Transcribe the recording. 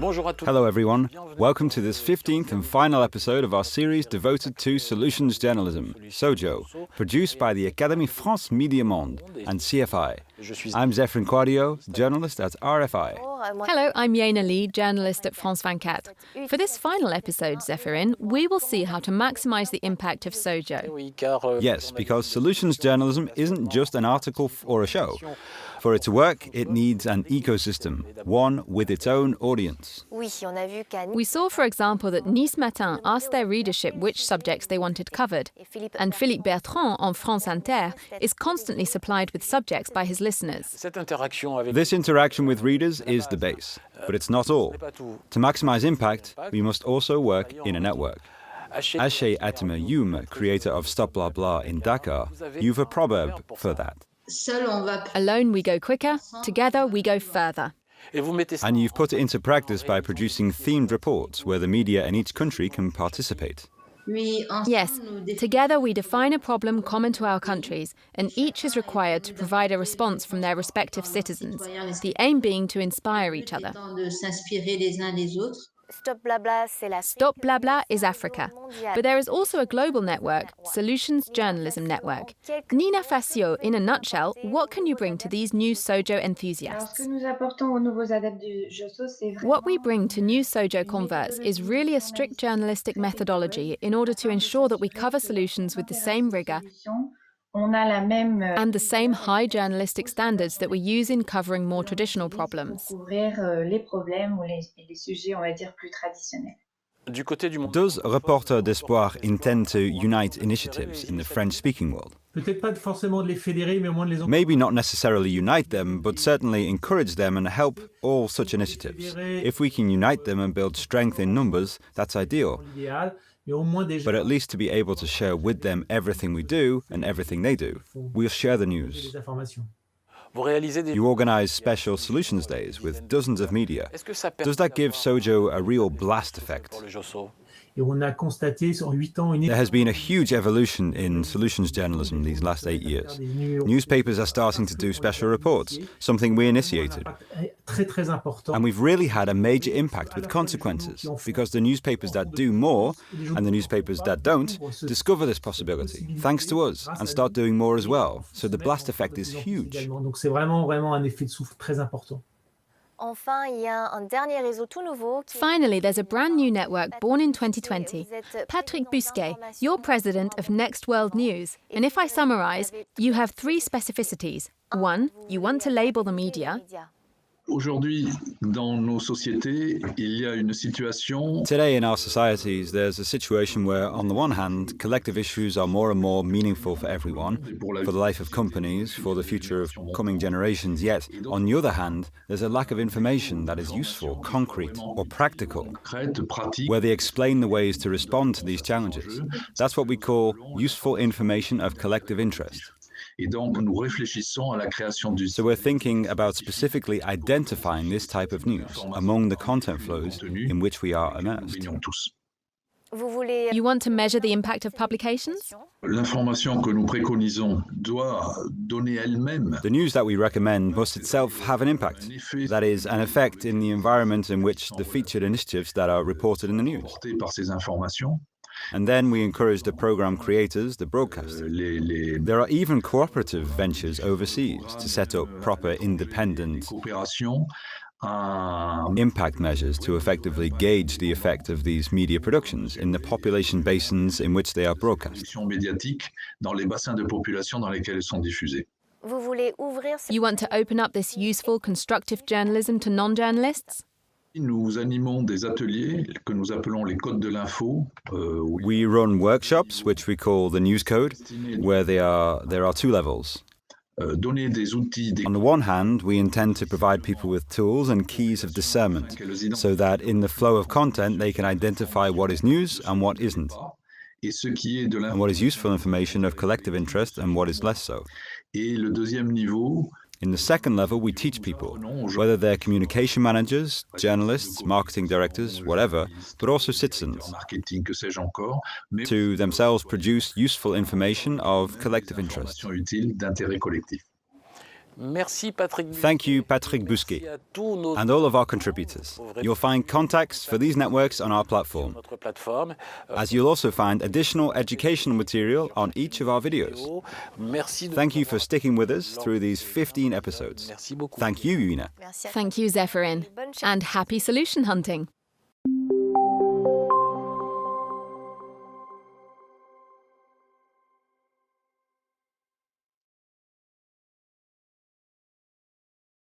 Hello everyone, welcome to this 15th and final episode of our series devoted to solutions journalism, SOJO, produced by the Académie France Média Monde and CFI. I'm Zephyrin Quadio, journalist at RFI. Hello, I'm Yena Lee, journalist at France 24. For this final episode, Zephyrin, we will see how to maximise the impact of SOJO. Yes, because solutions journalism isn't just an article or a show. For it to work, it needs an ecosystem, one with its own audience. We saw, for example, that Nice Matin asked their readership which subjects they wanted covered, and Philippe Bertrand on France Inter is constantly supplied with subjects by his listeners. This interaction with readers is the base, but it's not all. To maximise impact, we must also work in a network. Aché Atema Youm, creator of Stop Blah Blah in Dakar, you've a proverb for that. Alone we go quicker, together we go further. And you've put it into practice by producing themed reports where the media in each country can participate. Yes, together we define a problem common to our countries, and each is required to provide a response from their respective citizens, the aim being to inspire each other. Stop Blah Blah is Africa, but there is also a global network, Solutions Journalism Network. Nina Facio, in a nutshell, what can you bring to these new SOJO enthusiasts? What we bring to new SOJO converts is really a strict journalistic methodology in order to ensure that we cover solutions with the same rigour and the same high journalistic standards that we use in covering more traditional problems. Does Reporters d'Espoir intend to unite initiatives in the French-speaking world? Maybe not necessarily unite them, but certainly encourage them and help all such initiatives. If we can unite them and build strength in numbers, that's ideal. But at least to be able to share with them everything we do and everything they do. We'll share the news. You organise special solutions days with dozens of media. Does that give SOJO a real blast effect? There has been a huge evolution in solutions journalism these last 8 years. Newspapers are starting to do special reports, something we initiated. And we've really had a major impact with consequences, because the newspapers that do more and the newspapers that don't discover this possibility, thanks to us, and start doing more as well. So the blast effect is huge. Finally, there's a brand new network born in 2020. Patrick Busquet, you're president of Next World News. And if I summarise, you have 3 specificities. 1, you want to label the media. Today in our societies, there's a situation where, on the one hand, collective issues are more and more meaningful for everyone, for the life of companies, for the future of coming generations. Yet, on the other hand, there's a lack of information that is useful, concrete, or practical, where they explain the ways to respond to these challenges. That's what we call useful information of collective interest. So we're thinking about specifically identifying this type of news among the content flows in which we are immersed. You want to measure the impact of publications? The news that we recommend must itself have an impact. That is, an effect in the environment in which the featured initiatives that are reported in the news. And then we encourage the program creators, the broadcasters. There are even cooperative ventures overseas to set up proper independent impact measures to effectively gauge the effect of these media productions in the population basins in which they are broadcast. You want to open up this useful, constructive journalism to non-journalists? We run workshops, which we call the News Code, where there are 2 levels. On the one hand, we intend to provide people with tools and keys of discernment, so that in the flow of content they can identify what is news and what isn't, and what is useful information of collective interest and what is less so. In the second level, we teach people, whether they're communication managers, journalists, marketing directors, whatever, but also citizens, to themselves produce useful information of collective interest. Thank you, Patrick Bousquet, and all of our contributors. You'll find contacts for these networks on our platform, as you'll also find additional educational material on each of our videos. Thank you for sticking with us through these 15 episodes. Thank you, Una. Thank you, Zephyrin. And happy solution hunting.